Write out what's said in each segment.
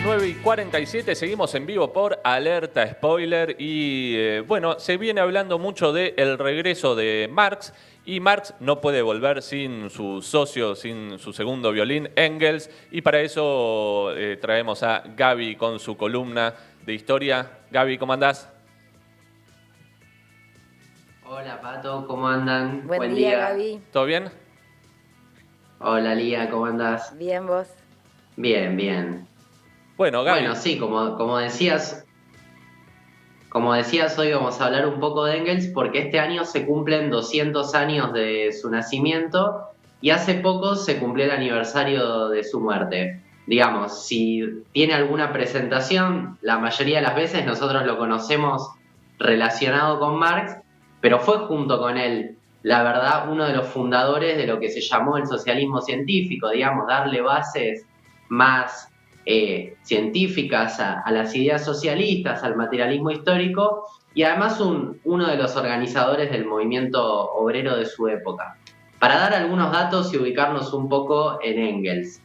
9:47, seguimos en vivo por Alerta Spoiler y bueno, se viene hablando mucho del regreso de Marx y Marx no puede volver sin su socio, sin su segundo violín, Engels, y para eso traemos a Gaby con su columna de historia. Gaby, ¿cómo andás? Hola Pato, ¿cómo andan? Buen día, Gaby. ¿Todo bien? Hola Lía, ¿cómo andás? Bien, ¿vos? Bien, bien. Bueno, Gaby. Bueno, sí, como decías, hoy vamos a hablar un poco de Engels porque este año se cumplen 200 años de su nacimiento y hace poco se cumplió el aniversario de su muerte. Digamos, si tiene alguna presentación, la mayoría de las veces nosotros lo conocemos relacionado con Marx, pero fue junto con él, la verdad, uno de los fundadores de lo que se llamó el socialismo científico, digamos, darle bases más científicas a las ideas socialistas, al materialismo histórico, y además uno de los organizadores del movimiento obrero de su época. Para dar algunos datos y ubicarnos un poco en Engels.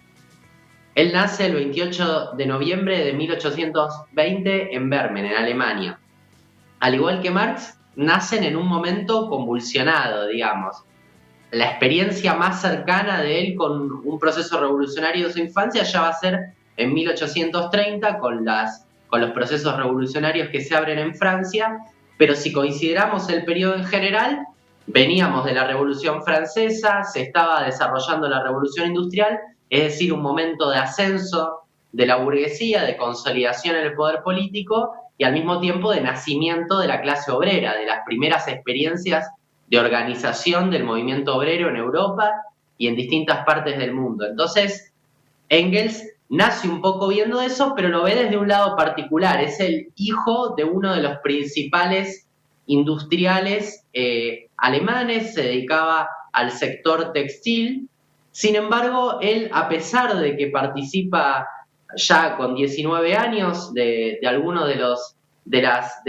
Él nace el 28 de noviembre de 1820 en Bremen, en Alemania. Al igual que Marx, nacen en un momento convulsionado, digamos. La experiencia más cercana de él con un proceso revolucionario de su infancia ya va a ser en 1830 con los procesos revolucionarios que se abren en Francia, pero si consideramos el periodo en general, veníamos de la Revolución Francesa, se estaba desarrollando la Revolución Industrial, es decir, un momento de ascenso de la burguesía, de consolidación en el poder político y al mismo tiempo de nacimiento de la clase obrera, de las primeras experiencias de organización del movimiento obrero en Europa y en distintas partes del mundo. Entonces, Engels nace un poco viendo eso, pero lo ve desde un lado particular. Es el hijo de uno de los principales industriales alemanes, se dedicaba al sector textil. Sin embargo, él, a pesar de que participa ya con 19 años de algunos de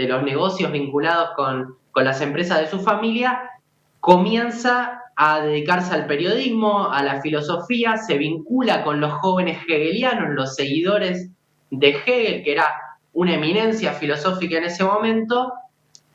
los negocios vinculados con las empresas de su familia, comienza a dedicarse al periodismo, a la filosofía, se vincula con los jóvenes hegelianos, los seguidores de Hegel, que era una eminencia filosófica en ese momento,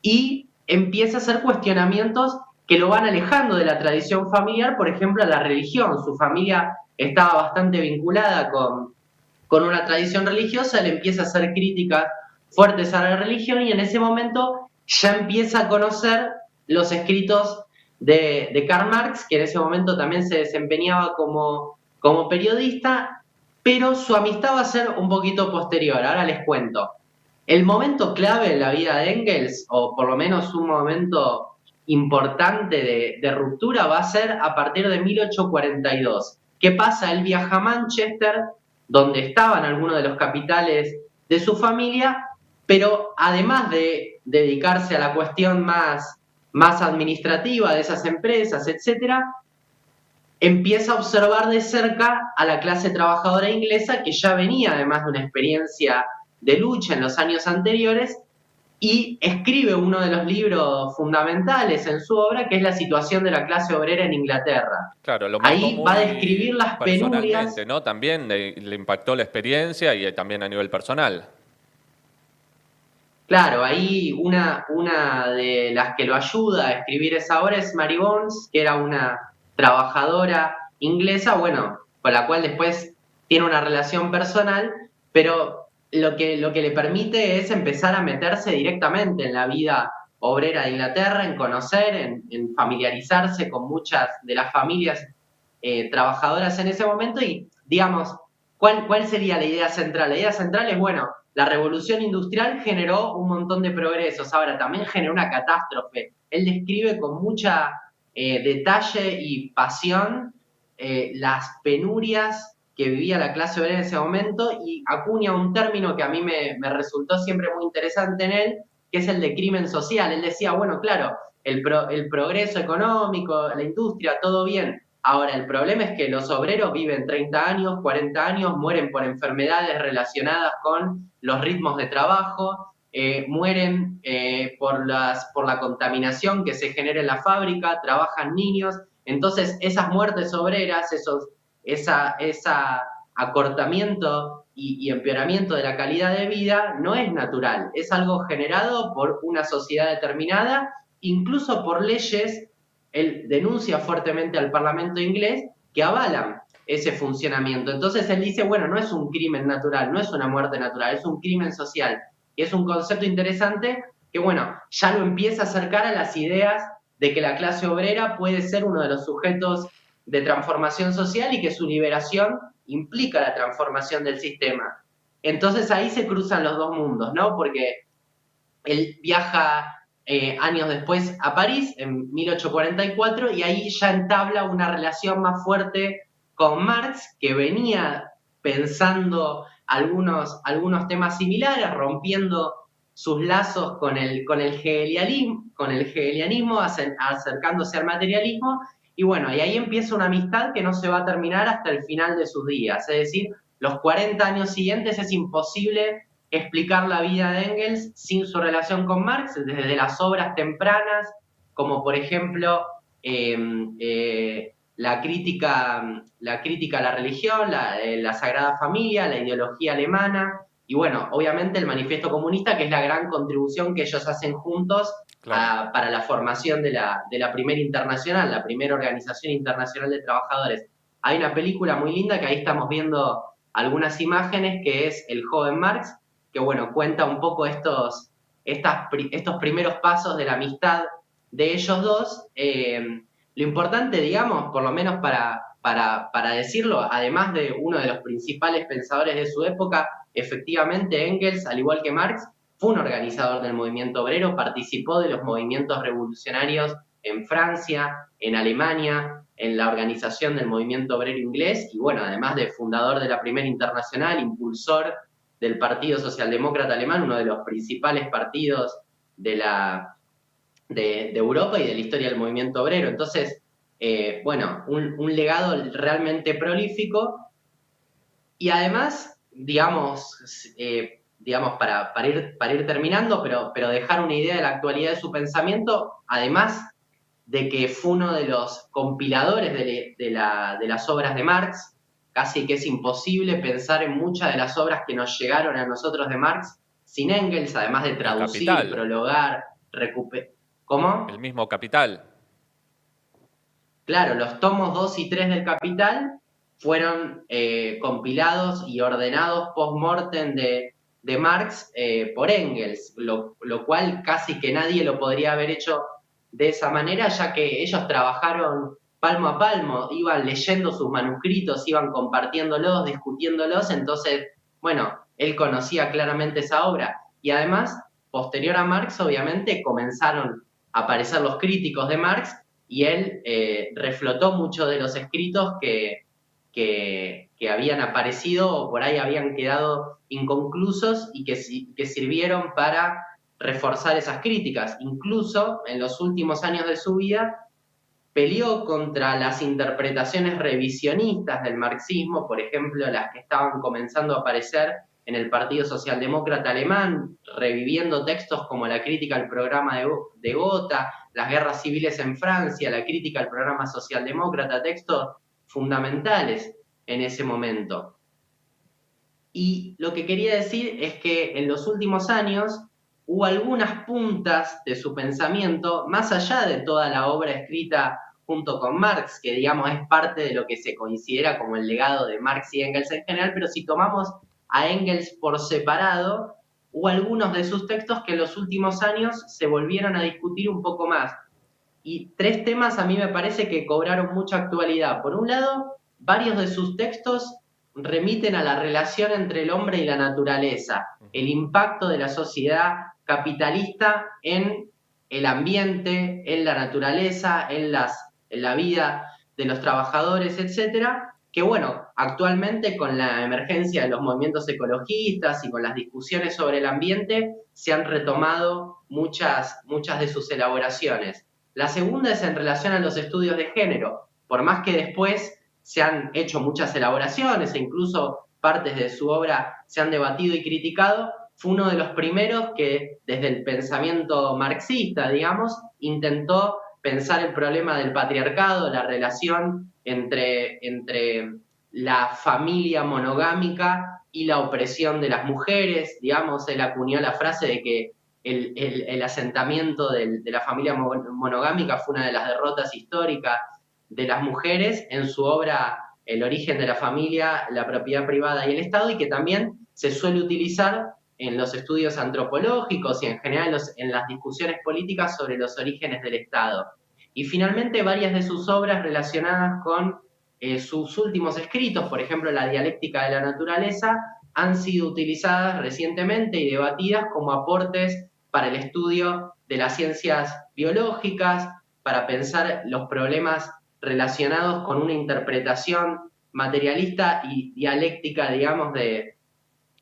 y empieza a hacer cuestionamientos que lo van alejando de la tradición familiar, por ejemplo, a la religión. Su familia estaba bastante vinculada con una tradición religiosa, él empieza a hacer críticas fuertes a la religión y en ese momento ya empieza a conocer los escritos de Karl Marx, que en ese momento también se desempeñaba como periodista, pero su amistad va a ser un poquito posterior. Ahora les cuento. El momento clave en la vida de Engels, o por lo menos un momento importante de ruptura, va a ser a partir de 1842. ¿Qué pasa? Él viaja a Manchester, donde estaban algunos de los capitales de su familia, pero además de dedicarse a la cuestión más administrativa de esas empresas, etcétera, empieza a observar de cerca a la clase trabajadora inglesa que ya venía además de una experiencia de lucha en los años anteriores y escribe uno de los libros fundamentales en su obra, que es La situación de la clase obrera en Inglaterra. Claro, lo marcó Ahí va a muy describir las penurias. personalmente, ¿no? También le impactó la experiencia y también a nivel personal. Claro, ahí una de las que lo ayuda a escribir esa obra es Mary Bones, que era una trabajadora inglesa, bueno, con la cual después tiene una relación personal, pero lo que le permite es empezar a meterse directamente en la vida obrera de Inglaterra, en conocer, en familiarizarse con muchas de las familias trabajadoras en ese momento y, digamos, ¿cuál sería la idea central? La idea central es, bueno, la revolución industrial generó un montón de progresos, ahora también generó una catástrofe. Él describe con mucha detalle y pasión las penurias que vivía la clase obrera en ese momento y acuña un término que a mí me resultó siempre muy interesante en él, que es el de crimen social. Él decía, bueno, claro, el progreso económico, la industria, todo bien. Ahora, el problema es que los obreros viven 30 años, 40 años, mueren por enfermedades relacionadas con los ritmos de trabajo, mueren por la contaminación que se genera en la fábrica, trabajan niños. Entonces, esas muertes obreras, ese acortamiento y empeoramiento de la calidad de vida no es natural, es algo generado por una sociedad determinada, incluso por leyes. Él denuncia fuertemente al Parlamento inglés que avalan ese funcionamiento. Entonces él dice, bueno, no es un crimen natural, no es una muerte natural, es un crimen social. Y es un concepto interesante que, bueno, ya lo empieza a acercar a las ideas de que la clase obrera puede ser uno de los sujetos de transformación social y que su liberación implica la transformación del sistema. Entonces ahí se cruzan los dos mundos, ¿no? Porque él viaja años después a París, en 1844, y ahí ya entabla una relación más fuerte con Marx, que venía pensando algunos temas similares, rompiendo sus lazos con el hegelianismo, acercándose al materialismo, y bueno, y ahí empieza una amistad que no se va a terminar hasta el final de sus días, es decir, los 40 años siguientes es imposible explicar la vida de Engels sin su relación con Marx, desde las obras tempranas, como por ejemplo la crítica a la religión, la Sagrada Familia, la ideología alemana, y bueno, obviamente el Manifiesto Comunista, que es la gran contribución que ellos hacen juntos Claro. para la formación de la primera internacional, la primera organización internacional de trabajadores. Hay una película muy linda que ahí estamos viendo algunas imágenes, que es El joven Marx, que bueno, cuenta un poco estos primeros pasos de la amistad de ellos dos. Lo importante, digamos, por lo menos para decirlo, además de uno de los principales pensadores de su época, efectivamente Engels, al igual que Marx, fue un organizador del movimiento obrero, participó de los movimientos revolucionarios en Francia, en Alemania, en la organización del movimiento obrero inglés, y bueno, además de fundador de la Primera Internacional, impulsor del Partido Socialdemócrata Alemán, uno de los principales partidos de Europa y de la historia del movimiento obrero. Entonces, bueno, un legado realmente prolífico, y además, digamos para ir terminando, pero dejar una idea de la actualidad de su pensamiento, además de que fue uno de los compiladores de las obras de Marx. Casi que es imposible pensar en muchas de las obras que nos llegaron a nosotros de Marx sin Engels, además de El traducir, Capital, prologar, recuperar. el ¿Cómo? mismo Capital. Claro, los tomos 2 y 3 del Capital fueron compilados y ordenados post-mortem de Marx por Engels, lo cual casi que nadie lo podría haber hecho de esa manera, ya que ellos trabajaron palmo a palmo, iban leyendo sus manuscritos, iban compartiéndolos, discutiéndolos, entonces, bueno, él conocía claramente esa obra. Y además, posterior a Marx, obviamente, comenzaron a aparecer los críticos de Marx, y él reflotó muchos de los escritos que habían aparecido o por ahí habían quedado inconclusos y que sirvieron para reforzar esas críticas. Incluso en los últimos años de su vida peleó contra las interpretaciones revisionistas del marxismo, por ejemplo, las que estaban comenzando a aparecer en el Partido Socialdemócrata Alemán, reviviendo textos como la crítica al programa de Gotha, las guerras civiles en Francia, la crítica al programa socialdemócrata, textos fundamentales en ese momento. Y lo que quería decir es que en los últimos años hubo algunas puntas de su pensamiento, más allá de toda la obra escrita junto con Marx, que digamos es parte de lo que se considera como el legado de Marx y Engels en general, pero si tomamos a Engels por separado, hubo algunos de sus textos que en los últimos años se volvieron a discutir un poco más. Y tres temas a mí me parece que cobraron mucha actualidad. Por un lado, varios de sus textos remiten a la relación entre el hombre y la naturaleza, el impacto de la sociedad capitalista en el ambiente, en la naturaleza, en la vida de los trabajadores, etcétera, que bueno, actualmente con la emergencia de los movimientos ecologistas y con las discusiones sobre el ambiente, se han retomado muchas de sus elaboraciones. La segunda es en relación a los estudios de género. Por más que después se han hecho muchas elaboraciones e incluso partes de su obra se han debatido y criticado, fue uno de los primeros que desde el pensamiento marxista, digamos, intentó pensar el problema del patriarcado, la relación entre la familia monogámica y la opresión de las mujeres. Digamos, él acuñó la frase de que el asentamiento de la familia monogámica fue una de las derrotas históricas de las mujeres en su obra El origen de la familia, la propiedad privada y el Estado, y que también se suele utilizar en los estudios antropológicos y en general en las discusiones políticas sobre los orígenes del Estado. Y finalmente varias de sus obras relacionadas con sus últimos escritos, por ejemplo La dialéctica de la naturaleza, han sido utilizadas recientemente y debatidas como aportes para el estudio de las ciencias biológicas, para pensar los problemas relacionados con una interpretación materialista y dialéctica, digamos, de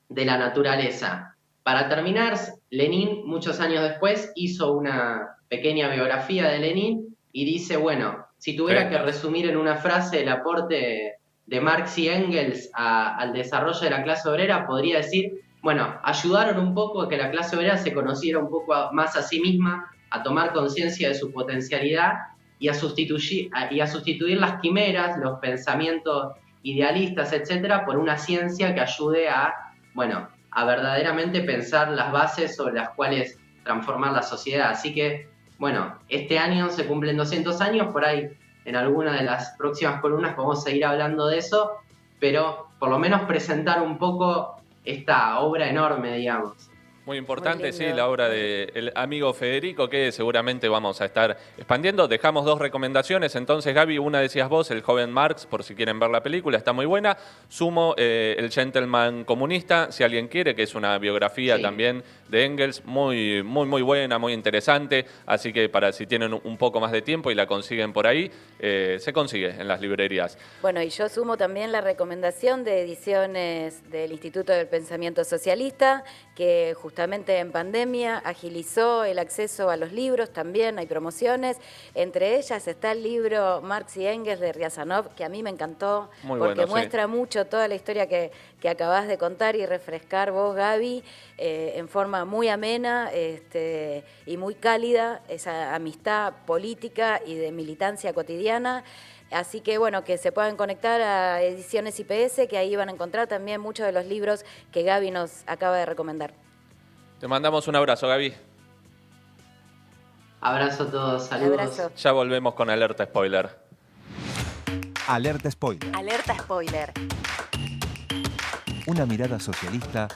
la naturaleza. Para terminar, Lenin, muchos años después, hizo una pequeña biografía de Lenin y dice, bueno, si tuviera que resumir en una frase el aporte de Marx y Engels al desarrollo de la clase obrera, podría decir, bueno, ayudaron un poco a que la clase obrera se conociera un poco más a sí misma, a tomar conciencia de su potencialidad y a sustituir las quimeras, los pensamientos idealistas, etcétera, por una ciencia que ayude a, bueno, a verdaderamente pensar las bases sobre las cuales transformar la sociedad. Así que, bueno, este año se cumplen 200 años, por ahí en alguna de las próximas columnas podemos seguir hablando de eso, pero por lo menos presentar un poco esta obra enorme, digamos. Muy importante, sí, la obra del amigo Federico, que seguramente vamos a estar expandiendo. Dejamos 2 recomendaciones, entonces, Gaby, una decías vos, El joven Marx, por si quieren ver la película, está muy buena. Sumo El gentleman comunista, si alguien quiere, que es una biografía también de Engels, muy buena, muy interesante, así que para si tienen un poco más de tiempo y la consiguen por ahí, se consigue en las librerías. Bueno, y yo sumo también la recomendación de ediciones del Instituto del Pensamiento Socialista, que justamente en pandemia agilizó el acceso a los libros, también hay promociones, entre ellas está el libro Marx y Engels de Riazanov, que a mí me encantó, porque muestra mucho toda la historia que acabás de contar y refrescar vos, Gaby, en forma muy amena y muy cálida, esa amistad política y de militancia cotidiana. Así que bueno, que se puedan conectar a Ediciones IPS, que ahí van a encontrar también muchos de los libros que Gaby nos acaba de recomendar. Te mandamos un abrazo, Gaby. Abrazo a todos, saludos. Abrazo. Ya volvemos con Alerta Spoiler. Alerta Spoiler. Alerta Spoiler. Una mirada socialista